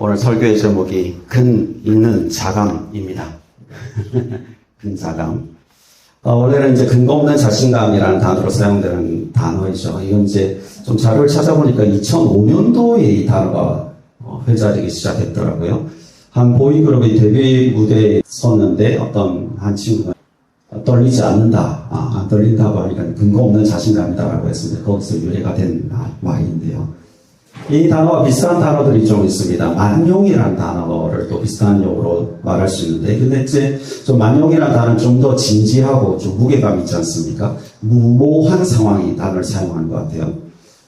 오늘 설교의 제목이 근 있는 자감입니다. 근자감. 원래는 이제 근거 없는 자신감이라는 단어로 사용되는 단어이죠. 이건 이제 좀 자료를 찾아보니까 2005년도에 이 단어가 회자되기 시작했더라고요. 한 보이그룹의 데뷔 무대에 섰는데 어떤 한 친구가 떨리지 않는다, 안 떨린다고 하니까 근거 없는 자신감이다라고 했습니다. 거기서 유래가 된 말인데요. 이 단어와 비슷한 단어들이 좀 있습니다. 만용이라는 단어를 또 비슷한 용어로 말할 수 있는데, 근데 이제 좀 만용이라는 단어는 좀 더 진지하고 좀 무게감 있지 않습니까? 무모한 상황이 단어를 사용하는 것 같아요.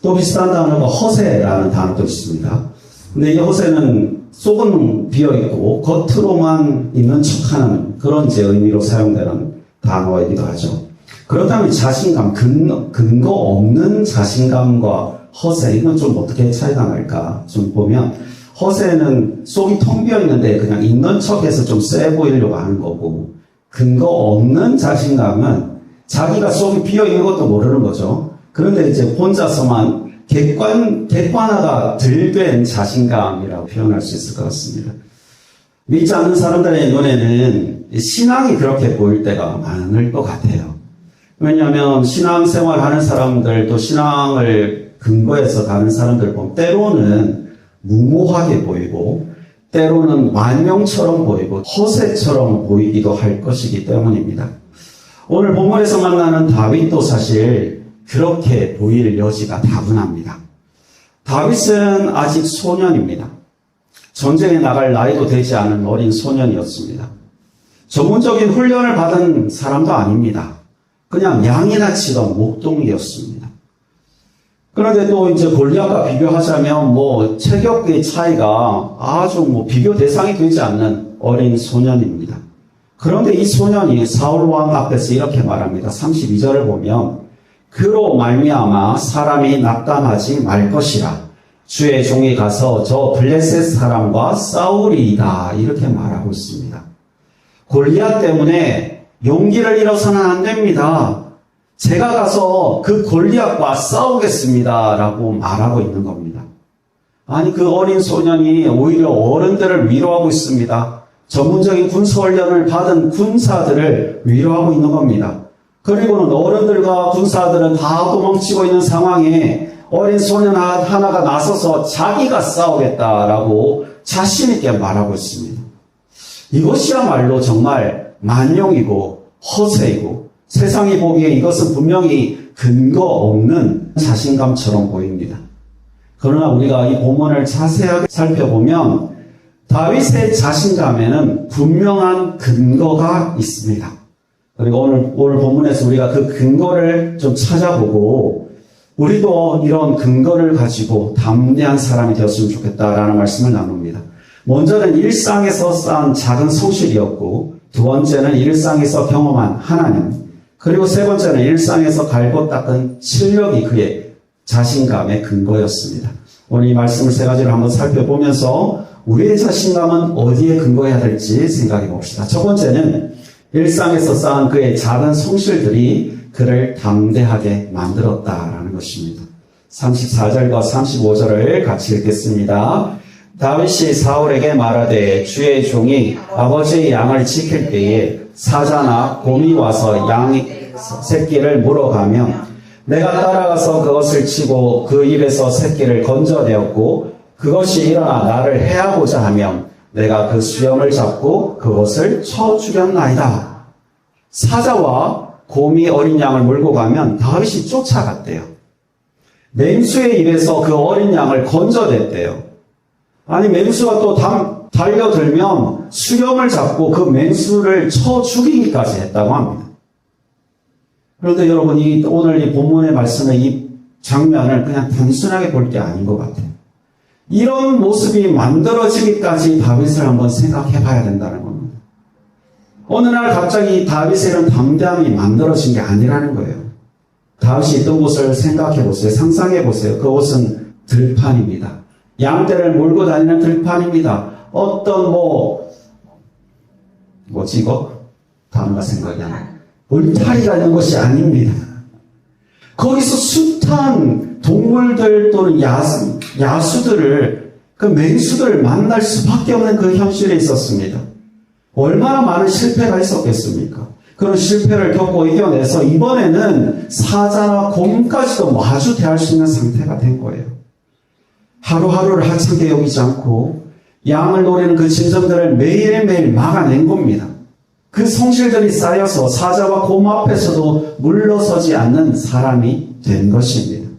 또 비슷한 단어가 허세라는 단어도 있습니다. 근데 이 허세는 속은 비어있고 겉으로만 있는 척하는 그런 이제 의미로 사용되는 단어이기도 하죠. 그렇다면 자신감, 근거 없는 자신감과 허세, 이건 좀 어떻게 차이가 날까 좀 보면, 허세는 속이 텅 비어있는데 그냥 있는 척해서 좀 세 보이려고 하는 거고, 근거 없는 자신감은 자기가 속이 비어있는 것도 모르는 거죠. 그런데 이제 혼자서만 객관화가 덜 된 자신감이라고 표현할 수 있을 것 같습니다. 믿지 않는 사람들의 눈에는 신앙이 그렇게 보일 때가 많을 것 같아요. 왜냐하면 신앙생활 하는 사람들, 또 신앙을 근거해서 가는 사람들 보면 때로는 무모하게 보이고 때로는 만용처럼 보이고 허세처럼 보이기도 할 것이기 때문입니다. 오늘 본문에서 만나는 다윗도 사실 그렇게 보일 여지가 다분합니다. 다윗은 아직 소년입니다. 전쟁에 나갈 나이도 되지 않은 어린 소년이었습니다. 전문적인 훈련을 받은 사람도 아닙니다. 그냥 양이나 치던 목동이었습니다. 그런데 또 이제 골리앗과 비교하자면 체격의 차이가 아주 비교 대상이 되지 않는 어린 소년입니다. 그런데 이 소년이 사울 왕 앞에서 이렇게 말합니다. 32절을 보면 그로 말미암아 사람이 낙담하지 말 것이라. 주의 종이 가서 저 블레셋 사람과 싸우리이다. 이렇게 말하고 있습니다. 골리앗 때문에 용기를 잃어서는 안 됩니다. 제가 가서 그 골리앗과 싸우겠습니다. 라고 말하고 있는 겁니다. 아니, 그 어린 소년이 오히려 어른들을 위로하고 있습니다. 전문적인 군사훈련을 받은 군사들을 위로하고 있는 겁니다. 그리고는 어른들과 군사들은 다 도망치고 있는 상황에 어린 소년 하나가 나서서 자기가 싸우겠다라고 자신있게 말하고 있습니다. 이것이야말로 정말 만용이고 허세이고 세상이 보기에 이것은 분명히 근거 없는 자신감처럼 보입니다. 그러나 우리가 이 본문을 자세하게 살펴보면 다윗의 자신감에는 분명한 근거가 있습니다. 그리고 오늘 본문에서 우리가 그 근거를 좀 찾아보고 우리도 이런 근거를 가지고 담대한 사람이 되었으면 좋겠다라는 말씀을 나눕니다. 먼저는 일상에서 쌓은 작은 성실이었고, 두 번째는 일상에서 경험한 하나님, 그리고 세 번째는 일상에서 갈고 닦은 실력이 그의 자신감의 근거였습니다. 오늘 이 말씀을 세 가지로 한번 살펴보면서 우리의 자신감은 어디에 근거해야 될지 생각해 봅시다. 첫 번째는 일상에서 쌓은 그의 작은 성실들이 그를 담대하게 만들었다라는 것입니다. 34절과 35절을 같이 읽겠습니다. 다윗이 사울에게 말하되 주의 종이 아버지의 양을 지킬 때에 사자나 곰이 와서 양 새끼를 물어가면 내가 따라가서 그것을 치고 그 입에서 새끼를 건져내었고 그것이 일어나 나를 해하고자 하면 내가 그 수염을 잡고 그것을 쳐 죽였나이다. 사자와 곰이 어린 양을 물고 가면 다윗이 쫓아갔대요. 맹수의 입에서 그 어린 양을 건져냈대요. 아니, 맹수가 또 달려들면 수염을 잡고 그 맹수를 쳐 죽이기까지 했다고 합니다. 그런데 여러분, 오늘 이 본문의 말씀의 이 장면을 그냥 단순하게 볼 게 아닌 것 같아요. 이런 모습이 만들어지기까지 다윗을 한번 생각해 봐야 된다는 겁니다. 어느 날 갑자기 다윗의 이런 담대함이 만들어진 게 아니라는 거예요. 다윗이 있던 곳을 생각해 보세요. 상상해 보세요. 그곳은 들판입니다. 양떼를 몰고 다니는 들판입니다. 어떤 뭐지 이거? 단어가 생각이 안 나요. 울타리가 있는 것이 아닙니다. 거기서 숱한 동물들 또는 야수들을 그 맹수들을 만날 수밖에 없는 그 현실에 있었습니다. 얼마나 많은 실패가 있었겠습니까? 그런 실패를 겪고 이겨내서 이번에는 사자와 곰까지도 마주 대할 수 있는 상태가 된 거예요. 하루하루를 하찮게 여기지 않고 양을 노리는 그 짐승들을 매일매일 막아낸 겁니다. 그 성실들이 쌓여서 사자와 곰 앞에서도 물러서지 않는 사람이 된 것입니다.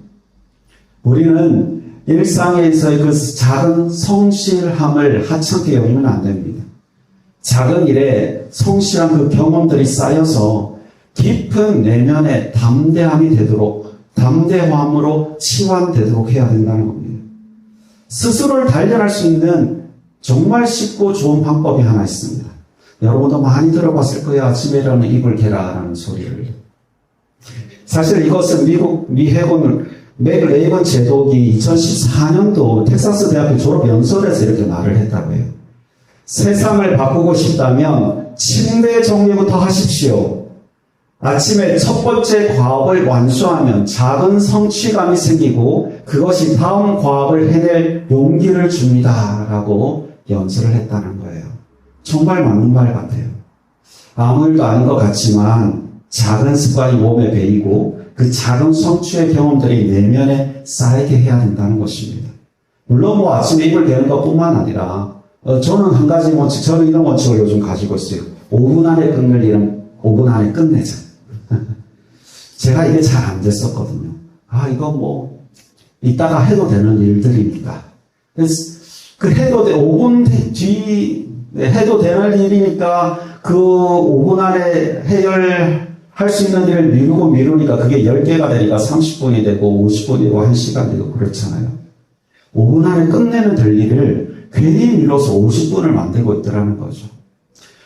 우리는 일상에서의 그 작은 성실함을 하찮게 여기면 안 됩니다. 작은 일에 성실한 그 경험들이 쌓여서 깊은 내면의 담대함이 되도록, 담대함으로 치환되도록 해야 된다는 겁니다. 스스로를 단련할 수 있는 정말 쉽고 좋은 방법이 하나 있습니다. 여러분도 많이 들어봤을 거예요. 아침에 일어나면 이불 개라라는 소리를. 사실 이것은 미국 미 해군 맥 레이건 제독이 2014년도 텍사스 대학교 졸업 연설에서 이렇게 말을 했다고 해요. 세상을 바꾸고 싶다면 침대 정리부터 하십시오. 아침에 첫 번째 과업을 완수하면 작은 성취감이 생기고 그것이 다음 과업을 해낼 용기를 줍니다. 라고 연설을 했다는 거예요. 정말 맞는 말 같아요. 아무 일도 아닌 것 같지만 작은 습관이 몸에 배이고 그 작은 성취의 경험들이 내면에 쌓이게 해야 된다는 것입니다. 물론 뭐 아침에 입을 대는 것뿐만 아니라 저는 한 가지 원칙, 저는 이런 원칙을 요즘 가지고 있어요. 5분 안에 끝낼 일은 5분 안에 끝내자. 제가 이게 잘 안 됐었거든요. 이거 뭐 이따가 해도 되는 일들이니까. 그래서 그 해도 5분 뒤 해도 되는 일이니까 그 5분 안에 해결할 수 있는 일을 미루니까 그게 10개가 되니까 30분이 되고 50분이 되고 1시간 되고 그렇잖아요. 5분 안에 끝내면 될 일을 괜히 미뤄서 50분을 만들고 있더라는 거죠.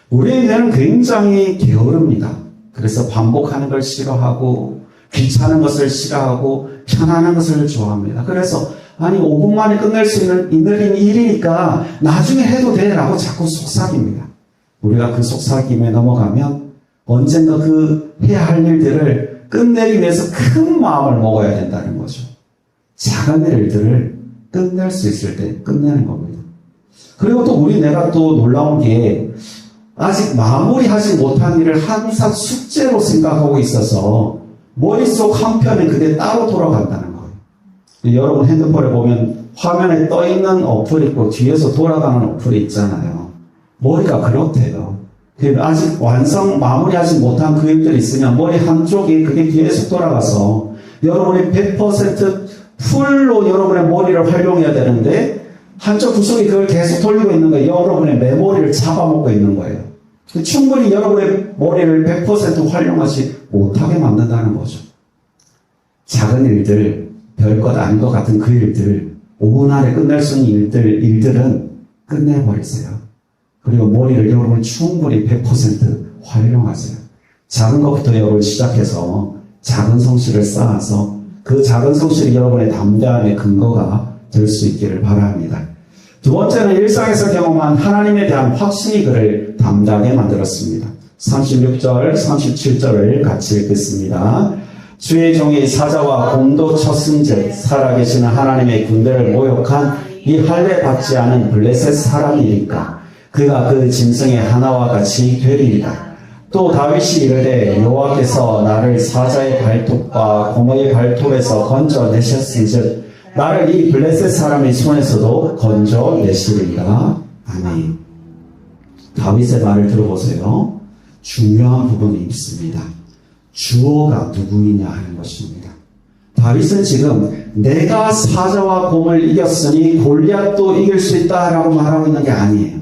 우리의 뇌는 굉장히 게으릅니다. 그래서 반복하는 걸 싫어하고 귀찮은 것을 싫어하고 편안한 것을 좋아합니다. 그래서 5분 만에 끝낼 수 있는 일이니까 나중에 해도 돼 라고 자꾸 속삭입니다. 우리가 그 속삭임에 넘어가면 언젠가 그 해야 할 일들을 끝내기 위해서 큰 마음을 먹어야 된다는 거죠. 작은 일들을 끝낼 수 있을 때 끝내는 겁니다. 그리고 또 우리 뇌가 또 놀라운 게 아직 마무리하지 못한 일을 항상 숙제로 생각하고 있어서 머릿속 한편에 그게 따로 돌아간다는 거예요. 여러분 핸드폰에 보면 화면에 떠있는 어플이 있고 뒤에서 돌아가는 어플이 있잖아요. 머리가 그렇대요. 아직 마무리하지 못한 그 일들이 있으면 머리 한쪽이 그게 계속 돌아가서 여러분이 100% 풀로 여러분의 머리를 활용해야 되는데 한쪽 구석이 그걸 계속 돌리고 있는 거예요. 여러분의 메모리를 잡아먹고 있는 거예요. 충분히 여러분의 머리를 100% 활용하지 못하게 만든다는 거죠. 작은 일들, 별것 아닌 것 같은 그 일들, 5분 안에 끝낼 수 있는 일들은 끝내버리세요. 그리고 머리를 여러분 충분히 100% 활용하세요. 작은 것부터 여러분 시작해서 작은 성실을 쌓아서 그 작은 성실이 여러분의 담대함의 근거가 될 수 있기를 바랍니다. 두 번째는 일상에서 경험한 하나님에 대한 확신이 그를 담대하게 만들었습니다. 36절, 37절을 같이 읽겠습니다. 주의 종이 사자와 곰도 쳤은즉 살아계시는 하나님의 군대를 모욕한 이 할례 받지 않은 블레셋 사람이니까 그가 그 짐승의 하나와 같이 되리이다. 또 다윗이 이르되 여호와께서 나를 사자의 발톱과 곰의 발톱에서 건져내셨은즉 나를 이 블레셋 사람의 손에서도 건져내시리이다. 아멘. 다윗의 말을 들어보세요. 중요한 부분이 있습니다. 주어가 누구이냐 하는 것입니다. 다윗은 지금 내가 사자와 곰을 이겼으니 골리앗도 이길 수 있다라고 말하고 있는 게 아니에요.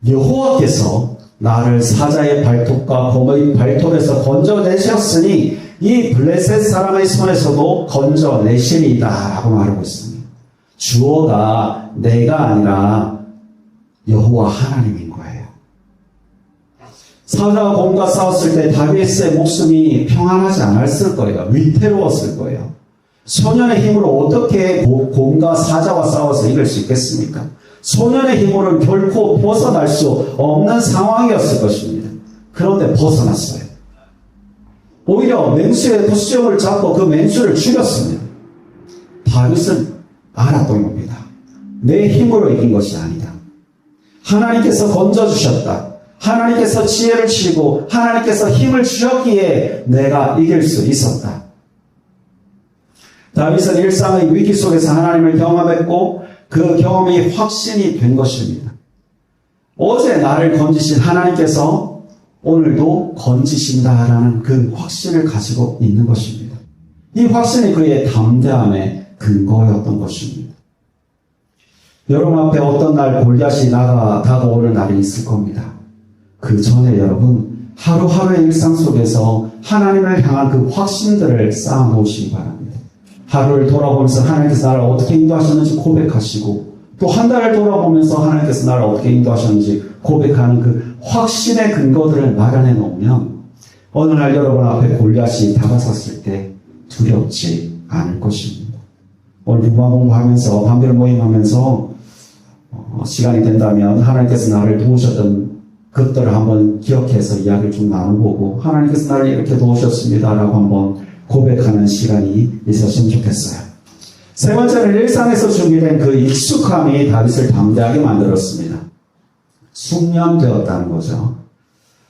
여호와께서 나를 사자의 발톱과 곰의 발톱에서 건져내셨으니 이 블레셋 사람의 손에서도 건져내시리이다 라고 말하고 있습니다. 주어가 내가 아니라 여호와 하나님인 거예요. 사자와 곰과 싸웠을 때 다윗의 목숨이 평안하지 않았을 거예요. 위태로웠을 거예요. 소년의 힘으로 어떻게 곰과 사자와 싸워서 이길 수 있겠습니까? 소년의 힘으로는 결코 벗어날 수 없는 상황이었을 것입니다. 그런데 벗어났어요. 오히려 맹수의 부수적을 잡고 그 맹수를 죽였습니다. 다윗은 알았던 겁니다. 내 힘으로 이긴 것이 아니다. 하나님께서 건져주셨다. 하나님께서 지혜를 주시고 하나님께서 힘을 주셨기에 내가 이길 수 있었다. 다윗은 일상의 위기 속에서 하나님을 경험했고 그 경험이 확신이 된 것입니다. 어제 나를 건지신 하나님께서 오늘도 건지신다라는 그 확신을 가지고 있는 것입니다. 이 확신이 그의 담대함의 근거였던 것입니다. 여러분 앞에 어떤 날 골리앗이 다가오는 날이 있을 겁니다. 그 전에 여러분 하루하루의 일상 속에서 하나님을 향한 그 확신들을 쌓아놓으시기 바랍니다. 하루를 돌아보면서 하나님께서 나를 어떻게 인도하셨는지 고백하시고 또 한 달을 돌아보면서 하나님께서 나를 어떻게 인도하셨는지 고백하는 그 확신의 근거들을 마련해 놓으면 어느 날 여러분 앞에 골리앗이 다가섰을 때 두렵지 않을 것입니다. 오늘 부마 공부하면서 밤별 모임하면서 시간이 된다면 하나님께서 나를 도우셨던 것들을 한번 기억해서 이야기를 좀 나눠보고 하나님께서 나를 이렇게 도우셨습니다라고 한번 고백하는 시간이 있었으면 좋겠어요. 세 번째는 일상에서 준비된 그 익숙함이 다윗을 담대하게 만들었습니다. 숙련되었다는 거죠.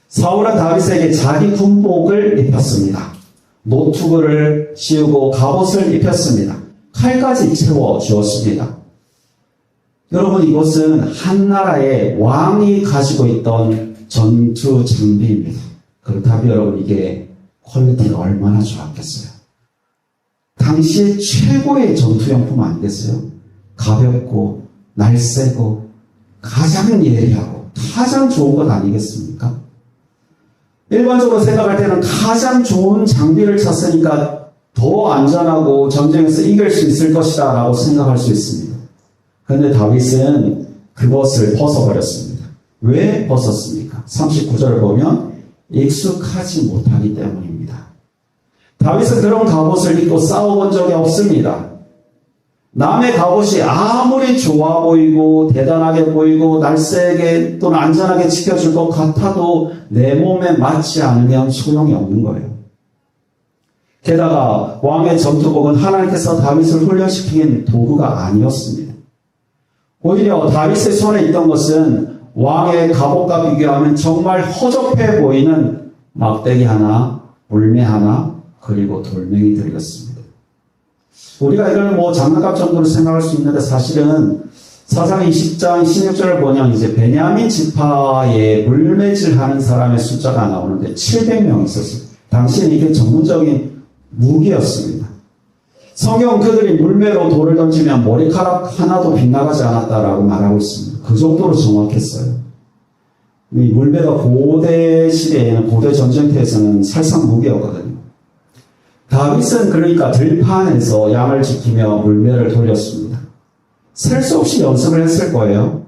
사울은 다윗에게 자기 군복을 입혔습니다. 노투구를 씌우고 갑옷을 입혔습니다. 칼까지 채워주었습니다. 여러분 이것은 한 나라의 왕이 가지고 있던 전투 장비입니다. 그렇다면 여러분 이게 퀄리티가 얼마나 좋았겠어요. 당시의 최고의 전투용품 아니겠어요? 가볍고 날쌔고 가장 예리하고 가장 좋은 것 아니겠습니까? 일반적으로 생각할 때는 가장 좋은 장비를 찼으니까 더 안전하고 전쟁에서 이길 수 있을 것이다 라고 생각할 수 있습니다. 그런데 다윗은 그것을 벗어버렸습니다. 왜 벗었습니까? 39절을 보면 익숙하지 못하기 때문입니다. 다윗은 그런 갑옷을 입고 싸워본 적이 없습니다. 남의 갑옷이 아무리 좋아 보이고 대단하게 보이고 날쌔게 또는 안전하게 지켜줄 것 같아도 내 몸에 맞지 않으면 소용이 없는 거예요. 게다가 왕의 전투복은 하나님께서 다윗을 훈련시킨 도구가 아니었습니다. 오히려 다윗의 손에 있던 것은 왕의 갑옷과 비교하면 정말 허접해 보이는 막대기 하나, 물매 하나, 그리고 돌멩이들이었습니다. 우리가 이걸 장난감 정도로 생각할 수 있는데 사실은 사상 20장 16절을 보면 이제 베냐민 지파에 물매질하는 사람의 숫자가 나오는데 700명 있었어요. 당시엔 이게 전문적인 무기였습니다. 성경은 그들이 물매로 돌을 던지면 머리카락 하나도 빗나가지 않았다라고 말하고 있습니다. 그 정도로 정확했어요. 이 물매가 고대 시대에는 고대 전쟁터에서는 살상 무기였거든요. 다윗은 그러니까 들판에서 양을 지키며 물매를 돌렸습니다. 셀 수 없이 연습을 했을 거예요.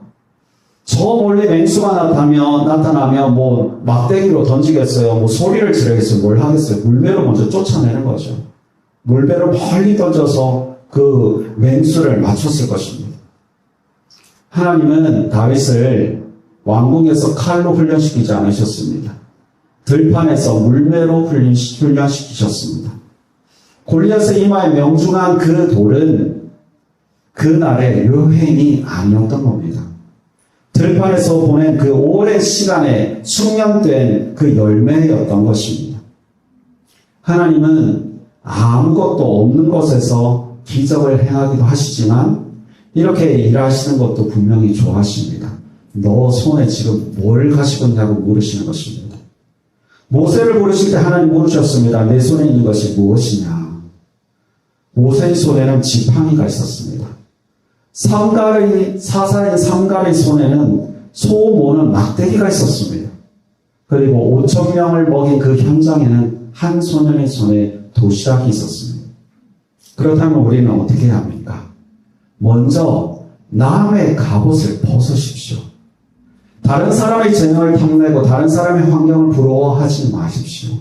저 멀리 맹수가 나타나면 막대기로 던지겠어요. 소리를 지르겠어요. 뭘 하겠어요. 물매로 먼저 쫓아내는 거죠. 물매로 멀리 던져서 그 맹수를 맞췄을 것입니다. 하나님은 다윗을 왕궁에서 칼로 훈련시키지 않으셨습니다. 들판에서 물매로 훈련시키셨습니다. 골리앗의 이마에 명중한 그 돌은 그날의 여행이 아니었던 겁니다. 들판에서 보낸 그 오랜 시간에 숙련된 그 열매였던 것입니다. 하나님은 아무것도 없는 곳에서 기적을 행하기도 하시지만 이렇게 일하시는 것도 분명히 좋아하십니다. 너 손에 지금 뭘 가지고 있냐고 물으시는 것입니다. 모세를 부르실 때 하나님 물으셨습니다. 내 손에 있는 것이 무엇이냐? 모세의 손에는 지팡이가 있었습니다. 사사인 삼갈의 손에는 소모는 막대기가 있었습니다. 그리고 5,000명을 먹인 그 현장에는 한 소년의 손에 도시락이 있었습니다. 그렇다면 우리는 어떻게 해야 합니까? 먼저 남의 갑옷을 벗으십시오. 다른 사람의 재능을 탐내고 다른 사람의 환경을 부러워하지 마십시오.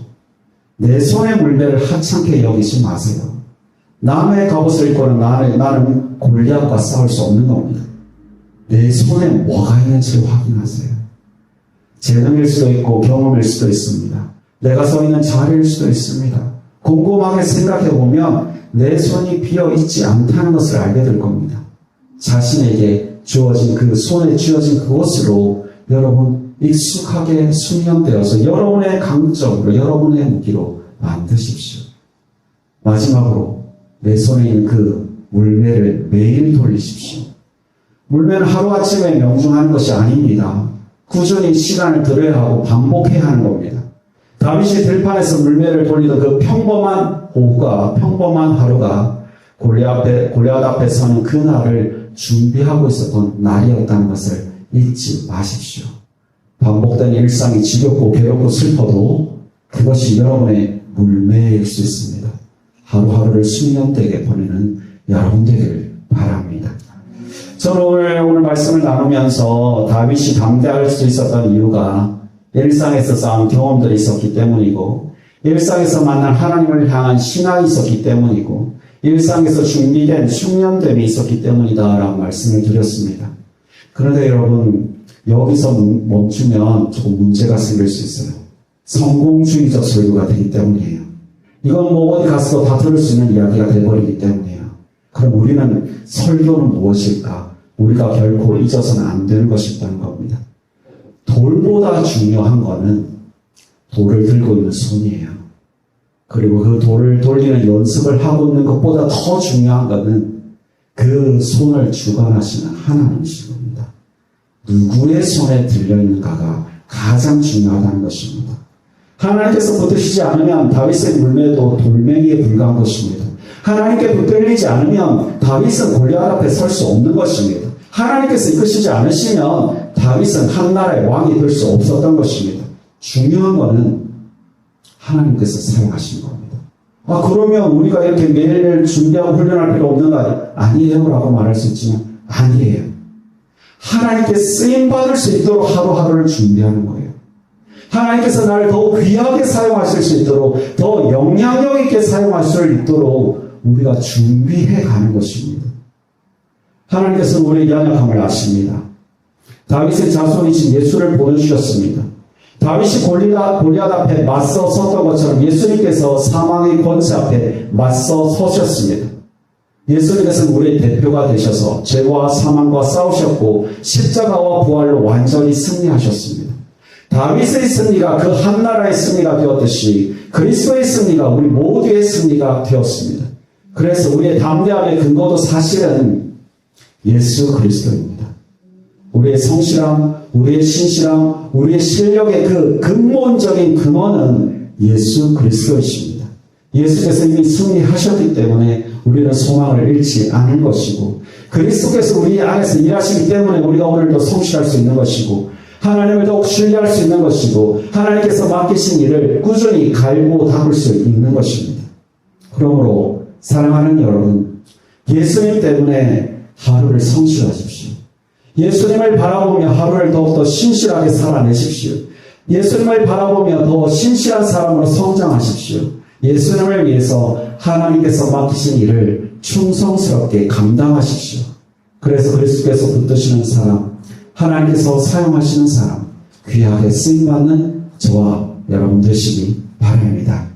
내 손의 물매를 하찮게 여기지 마세요. 남의 갑옷을 입고는 나는 골리앗과 싸울 수 없는 겁니다. 내 손에 뭐가 있는지 확인하세요. 재능일 수도 있고 경험일 수도 있습니다. 내가 서 있는 자리일 수도 있습니다. 곰곰하게 생각해보면 내 손이 비어 있지 않다는 것을 알게 될 겁니다. 자신에게 주어진 그 손에 쥐어진 그것으로 여러분 익숙하게 숙련되어서 여러분의 강점으로 여러분의 무기로 만드십시오. 마지막으로 내 손에 있는 그 물매를 매일 돌리십시오. 물매는 하루아침에 명중하는 것이 아닙니다. 꾸준히 시간을 들여야 하고 반복해야 하는 겁니다. 다윗이 들판에서 물매를 돌리던 그 평범한 오후가, 평범한 하루가 골리앗 앞에 서는 그날을 준비하고 있었던 날이었다는 것을 잊지 마십시오. 반복된 일상이 지겹고 괴롭고 슬퍼도 그것이 여러분의 물매일 수 있습니다. 하루하루를 숙련되게 보내는 여러분 되기를 바랍니다. 저는 오늘 말씀을 나누면서 다윗이 담대할 수 있었던 이유가 일상에서 쌓은 경험들이 있었기 때문이고, 일상에서 만난 하나님을 향한 신앙이 있었기 때문이고, 일상에서 준비된 숙련됨이 있었기 때문이다라고 말씀을 드렸습니다. 그런데 여러분, 여기서 멈추면 조금 문제가 생길 수 있어요. 성공주의적 설교가 되기 때문이에요. 이건 뭐 어디 가서도 다 들을 수 있는 이야기가 되어버리기 때문이에요. 그럼 우리는 설교는 무엇일까? 우리가 결코 잊어서는 안 되는 것이 있다는 겁니다. 돌보다 중요한 거는 돌을 들고 있는 손이에요. 그리고 그 돌을 돌리는 연습을 하고 있는 것보다 더 중요한 거는 그 손을 주관하시는 하나님이신 겁니다. 누구의 손에 들려있는가가 가장 중요하다는 것입니다. 하나님께서 붙드시지 않으면 다윗의 물매도 돌멩이에 불과한 것입니다. 하나님께 붙들리지 않으면 다윗은 골리앗 앞에 설 수 없는 것입니다. 하나님께서 이끄시지 않으시면 다윗은 한 나라의 왕이 될 수 없었던 것입니다. 중요한 것은 하나님께서 사용하신 겁니다. 그러면 우리가 이렇게 매일매일 준비하고 훈련할 필요 없는 거 아니에요? 라고 말할 수 있지만 아니에요. 하나님께 쓰임받을 수 있도록 하루하루를 준비하는 거예요. 하나님께서 나를 더 귀하게 사용하실 수 있도록, 더 영향력 있게 사용하실 수 있도록 우리가 준비해 가는 것입니다. 하나님께서는 우리의 연약함을 아십니다. 다윗의 자손이신 예수를 보내주셨습니다. 다윗이 골리앗 앞에 맞서 섰던 것처럼 예수님께서 사망의 권세 앞에 맞서 서셨습니다. 예수님께서는 우리의 대표가 되셔서 죄와 사망과 싸우셨고 십자가와 부활로 완전히 승리하셨습니다. 다윗의 승리가 그 한 나라의 승리가 되었듯이 그리스도의 승리가 우리 모두의 승리가 되었습니다. 그래서 우리의 담대함의 근거도 사실은 예수 그리스도입니다. 우리의 성실함, 우리의 신실함, 우리의 실력의 그 근본적인 근원은 예수 그리스도이십니다. 예수께서 이미 승리하셨기 때문에 우리는 소망을 잃지 않을 것이고, 그리스도께서 우리 안에서 일하시기 때문에 우리가 오늘도 성실할 수 있는 것이고, 하나님을 더욱 신뢰할 수 있는 것이고, 하나님께서 맡기신 일을 꾸준히 갈고 닦을 수 있는 것입니다. 그러므로 사랑하는 여러분, 예수님 때문에 하루를 성실하십시오. 예수님을 바라보며 하루를 더욱더 신실하게 살아내십시오. 예수님을 바라보며 더 신실한 사람으로 성장하십시오. 예수님을 위해서 하나님께서 맡기신 일을 충성스럽게 감당하십시오. 그래서 그리스도께서 붙드시는 사람, 하나님께서 사용하시는 사람, 귀하게 쓰임받는 저와 여러분 되시기 바랍니다.